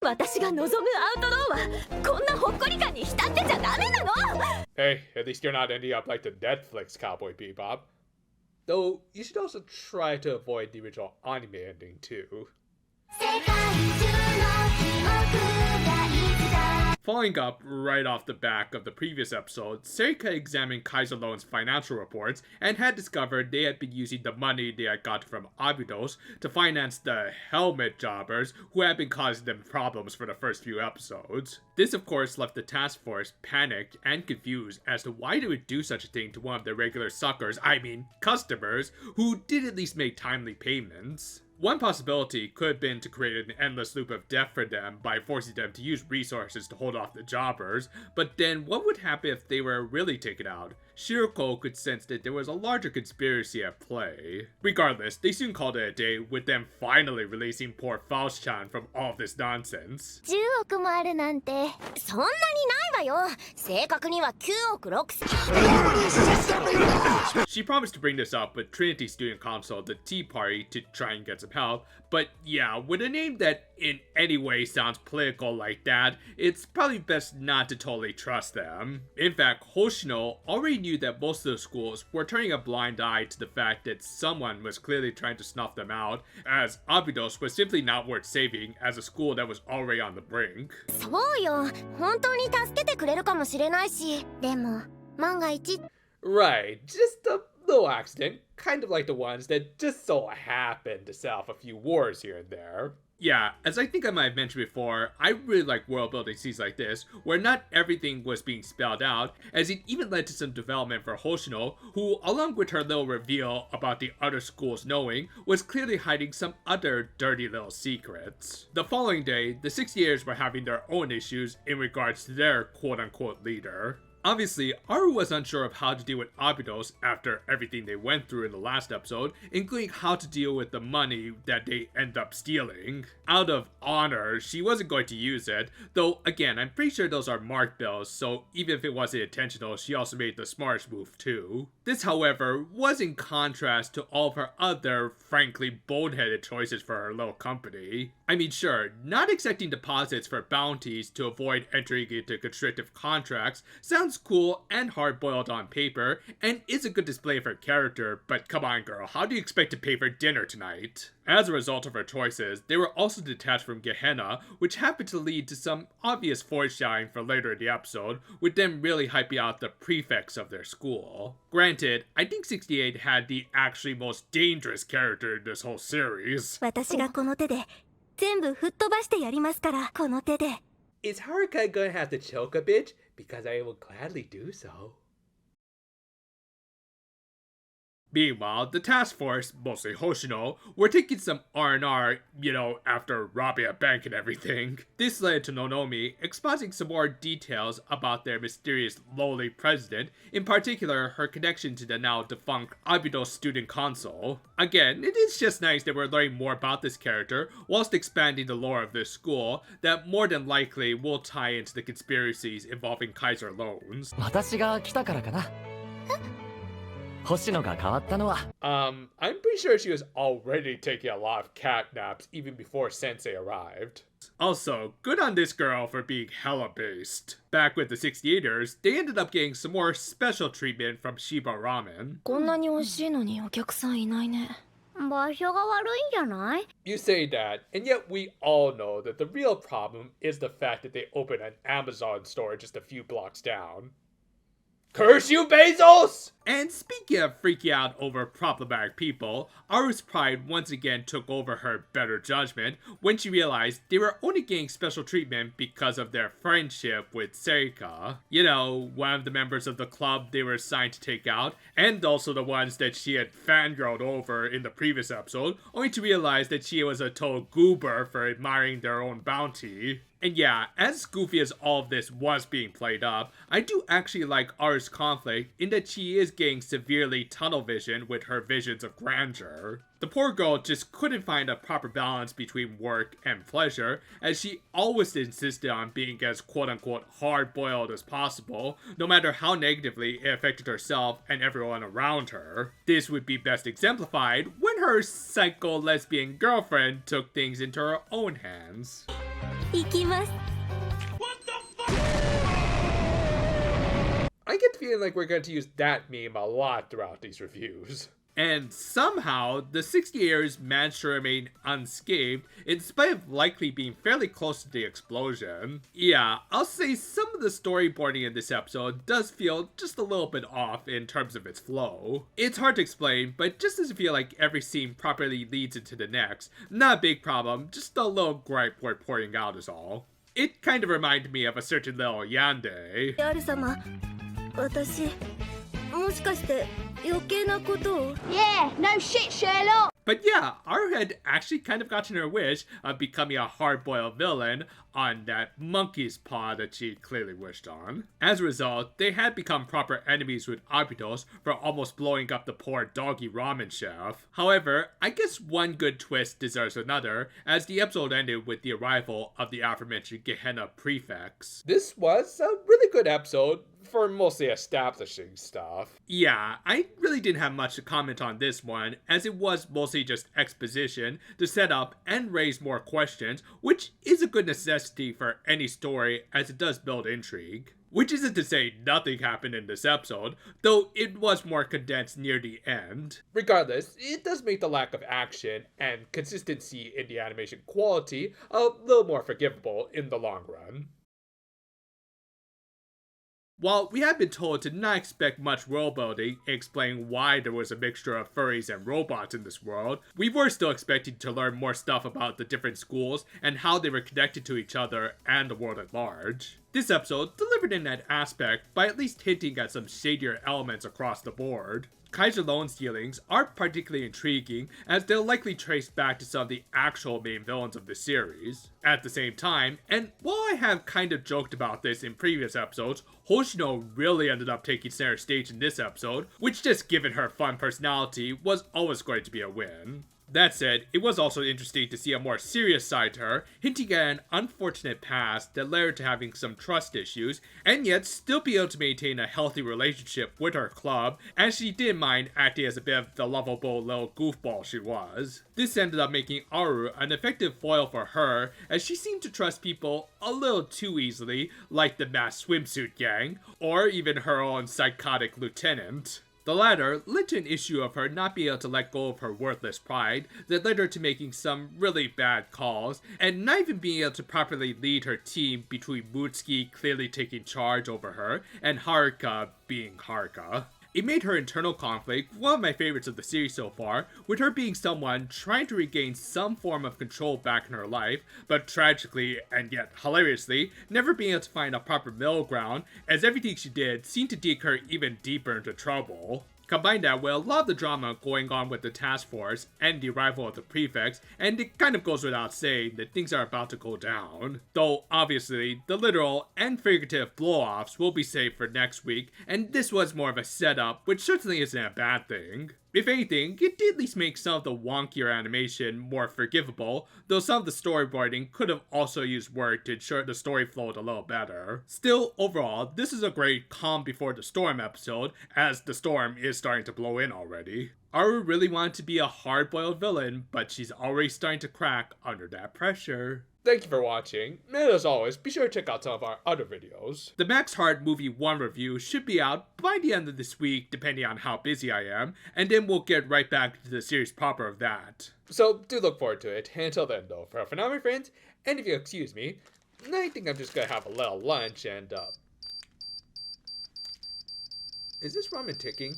私が望むアウトローはこんなほっこり感に浸ってちゃダメなの。 Hey, at least you're not ending up like the Netflix Cowboy Bebop. Though, you should also try to avoid the original anime ending too. Following up right off the back of the previous episode, Seika examined Kaiser Loan's financial reports and had discovered they had been using the money they had got from Abydos to finance the helmet jobbers who had been causing them problems for the first few episodes. This of course left the task force panicked and confused as to why they would do such a thing to one of their regular customers, who did at least make timely payments. One possibility could have been to create an endless loop of death for them by forcing them to use resources to hold off the jobbers, but then what would happen if they were really taken out? Shiroko could sense that there was a larger conspiracy at play. Regardless, they soon called it a day, with them finally releasing poor Faust-chan from all of this nonsense. 10億もあるなんてそんなにないわよ。正確には9億6千。 She promised to bring this up with Trinity Student Council, the Tea Party, to try and get some help, but yeah, with a name that in any way sounds political like that, it's probably best not to totally trust them. In fact, Hoshino already knew that most of the schools were turning a blind eye to the fact that someone was clearly trying to snuff them out, as Abydos was simply not worth saving as a school that was already on the brink. そうよ、本当に助けてくれるかもしれないし、でも万が一。 Right, just a little accident, kind of like the ones that just so happen to set off a few wars here and there. Yeah, as I think I might have mentioned before, I really like world building scenes like this, where not everything was being spelled out, as it even led to some development for Hoshino, who, along with her little reveal about the other schools knowing, was clearly hiding some other dirty little secrets. The following day, the 68ers were having their own issues in regards to their quote-unquote leader. Obviously, Aru was unsure of how to deal with Abydos after everything they went through in the last episode, including how to deal with the money that they end up stealing. Out of honor, she wasn't going to use it, though again, I'm pretty sure those are marked bills, so even if it wasn't intentional, she also made the smartest move too. This, however, was in contrast to all of her other, frankly boneheaded choices for her little company. I mean, sure, not accepting deposits for bounties to avoid entering into constrictive contracts sounds cool and hard-boiled on paper, and is a good display of her character, but come on girl, how do you expect to pay for dinner tonight? As a result of her choices, they were also detached from Gehenna, which happened to lead to some obvious foreshadowing for later in the episode, with them really hyping out the prefects of their school. Granted, I think 68 had the actually most dangerous character in this whole series. 私がこの手で全部吹っ飛ばしてやりますから、この手で。 Is Haruka gonna have to choke a bitch? Because I will gladly do so. Meanwhile, the task force, mostly Hoshino, were taking some R&R, after robbing a bank and everything. This led to Nonomi exposing some more details about their mysterious lowly president, in particular her connection to the now defunct Abydos Student Council. Again, it is just nice that we're learning more about this character, whilst expanding the lore of this school, that more than likely will tie into the conspiracies involving Kaiser loans. 私が来たからかな。星野が変わったのは I'm pretty sure she was already taking a lot of cat naps even before Sensei arrived. Also, good on this girl for being hella based. Back with the 68ers, they ended up getting some more special treatment from Shiba Ramen. こんなに美味しいのにお客さんいないね。場所が悪いんじゃない？ You say that, and yet we all know that the real problem is the fact that they opened an Amazon store just a few blocks down. Curse you, Bezos! And speaking of freaking out over problematic people, Aru's pride once again took over her better judgment when she realized they were only getting special treatment because of their friendship with Seika. One of the members of the club they were assigned to take out, and also the ones that she had fangirled over in the previous episode, only to realize that she was a total goober for admiring their own bounty. And yeah, as goofy as all of this was being played up, I do actually like Aru's conflict in that she is getting severely tunnel vision with her visions of grandeur. The poor girl just couldn't find a proper balance between work and pleasure, as she always insisted on being as quote-unquote hard-boiled as possible, no matter how negatively it affected herself and everyone around her. This would be best exemplified when her psycho-lesbian girlfriend took things into her own hands. 行きます。 I get the feeling like we're going to use that meme a lot throughout these reviews. And somehow, the 60 years managed to remain unscathed in spite of likely being fairly close to the explosion. Yeah, I'll say some of the storyboarding in this episode does feel just a little bit off in terms of its flow. It's hard to explain, but it just doesn't feel like every scene properly leads into the next. Not a big problem, just a little gripe worth pointing out is all. It kind of reminded me of a certain little yandere. ヤル様、私、もしかして余計なことを。 Yeah, no shit, Sherlock. But yeah, Aru had actually kind of gotten her wish of becoming a hard-boiled villain on that monkey's paw that she clearly wished on. As a result, they had become proper enemies with Abitos for almost blowing up the poor doggy ramen chef. However, I guess one good twist deserves another, as the episode ended with the arrival of the aforementioned Gehenna prefects. This was a really good episode for mostly establishing stuff. Yeah, I really didn't have much to comment on this one, as it was mostly just exposition to set up and raise more questions, which is a good necessity for any story as it does build intrigue. Which isn't to say nothing happened in this episode, though it was more condensed near the end. Regardless, it does make the lack of action and consistency in the animation quality a little more forgivable in the long run. While we have been told to not expect much world building explaining why there was a mixture of furries and robots in this world, we were still expecting to learn more stuff about the different schools and how they were connected to each other and the world at large. This episode delivered in that aspect by at least hinting at some shadier elements across the board. Kaiser Lone's dealings aren't particularly intriguing, as they'll likely trace back to some of the actual main villains of the series. At the same time, and while I have kind of joked about this in previous episodes, Hoshino really ended up taking center stage in this episode, which just given her fun personality was always going to be a win. That said, it was also interesting to see a more serious side to her, hinting at an unfortunate past that led her to having some trust issues, and yet still be able to maintain a healthy relationship with her club, as she didn't mind acting as a bit of the lovable little goofball she was. This ended up making Aru an effective foil for her, as she seemed to trust people a little too easily, like the masked swimsuit gang, or even her own psychotic lieutenant. The latter led to an issue of her not being able to let go of her worthless pride that led her to making some really bad calls, and not even being able to properly lead her team between Mutsuki clearly taking charge over her, and Haruka being Haruka. It made her internal conflict one of my favorites of the series so far, with her being someone trying to regain some form of control back in her life, but tragically, and yet hilariously, never being able to find a proper middle ground, as everything she did seemed to dig her even deeper into trouble. Combine that with a lot of the drama going on with the task force and the arrival of the prefects, and it kind of goes without saying that things are about to go down. Though, obviously, the literal and figurative blow-offs will be saved for next week, and this was more of a setup, which certainly isn't a bad thing. If anything, it did at least make some of the wonkier animation more forgivable, though some of the storyboarding could have also used work to ensure the story flowed a little better. Still, overall, this is a great calm before the storm episode, as the storm is starting to blow in already. Aru really wanted to be a hard-boiled villain, but she's already starting to crack under that pressure. Thank you for watching, and as always, be sure to check out some of our other videos. The Max Heart Movie 1 review should be out by the end of this week, depending on how busy I am, and then we'll get right back to the series proper of that. So do look forward to it. Until then though, for now my friends, and if you'll excuse me, I think I'm just gonna have a little lunch and, is this ramen ticking?